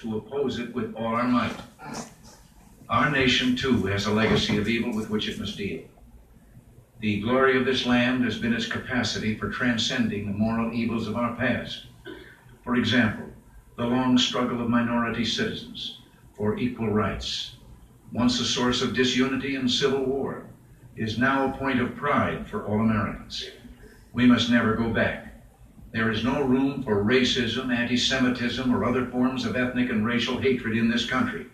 to oppose it with all our might. Our nation, too, has a legacy of evil with which it must deal. The glory of this land has been its capacity for transcending the moral evils of our past. For example, the long struggle of minority citizens for equal rights, once a source of disunity and civil war, is now a point of pride for all Americans. We must never go back. There is no room for racism, anti-Semitism, or other forms of ethnic and racial hatred in this country.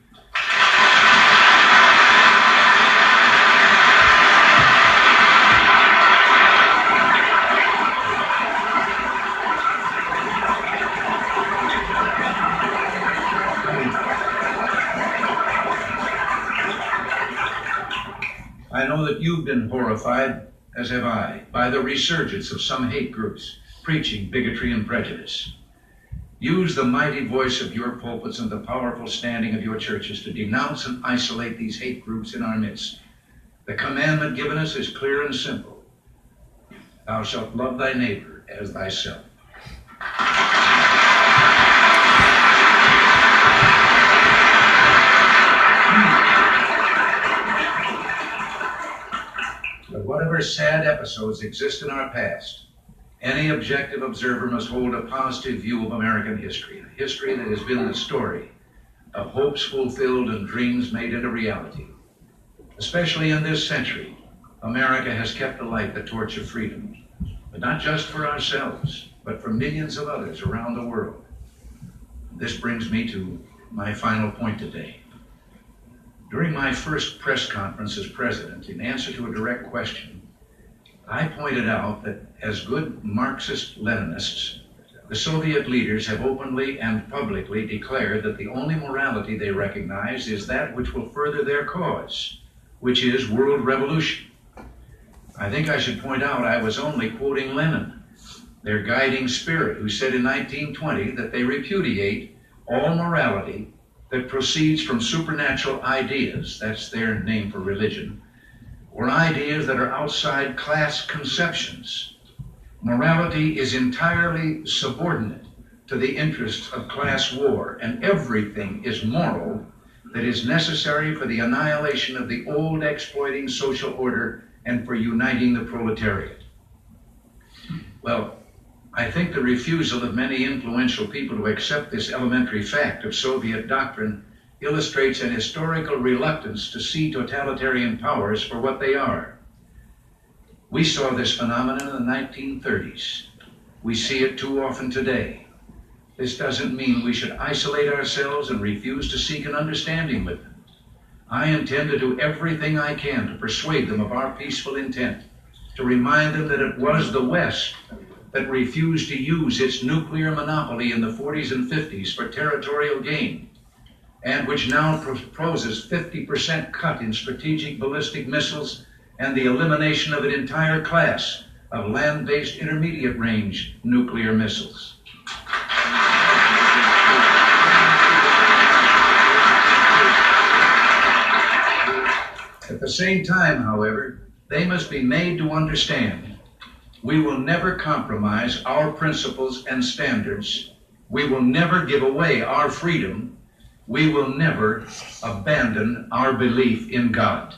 I know that you've been horrified, as have I, by the resurgence of some hate groups preaching bigotry and prejudice. Use the mighty voice of your pulpits and the powerful standing of your churches to denounce and isolate these hate groups in our midst. The commandment given us is clear and simple. Thou shalt love thy neighbor as thyself. But whatever sad episodes exist in our past, any objective observer must hold a positive view of American history, a history that has been the story of hopes fulfilled and dreams made into reality. Especially in this century, America has kept alight the torch of freedom, but not just for ourselves, but for millions of others around the world. This brings me to my final point today. During my first press conference as president, in answer to a direct question, I pointed out that as good Marxist-Leninists, the Soviet leaders have openly and publicly declared that the only morality they recognize is that which will further their cause, which is world revolution. I think I should point out I was only quoting Lenin, their guiding spirit, who said in 1920 that they repudiate all morality that proceeds from supernatural ideas, that's their name for religion, or ideas that are outside class conceptions. Morality is entirely subordinate to the interests of class war, and everything is moral that is necessary for the annihilation of the old exploiting social order and for uniting the proletariat. Well, I think the refusal of many influential people to accept this elementary fact of Soviet doctrine illustrates an historical reluctance to see totalitarian powers for what they are. We saw this phenomenon in the 1930s. We see it too often today. This doesn't mean we should isolate ourselves and refuse to seek an understanding with them. I intend to do everything I can to persuade them of our peaceful intent, to remind them that it was the West that refused to use its nuclear monopoly in the 40s and 50s for territorial gain, and which now proposes 50% cut in strategic ballistic missiles and the elimination of an entire class of land-based intermediate-range nuclear missiles. At the same time, however, they must be made to understand we will never compromise our principles and standards. We will never give away our freedom. We will never abandon our belief in God.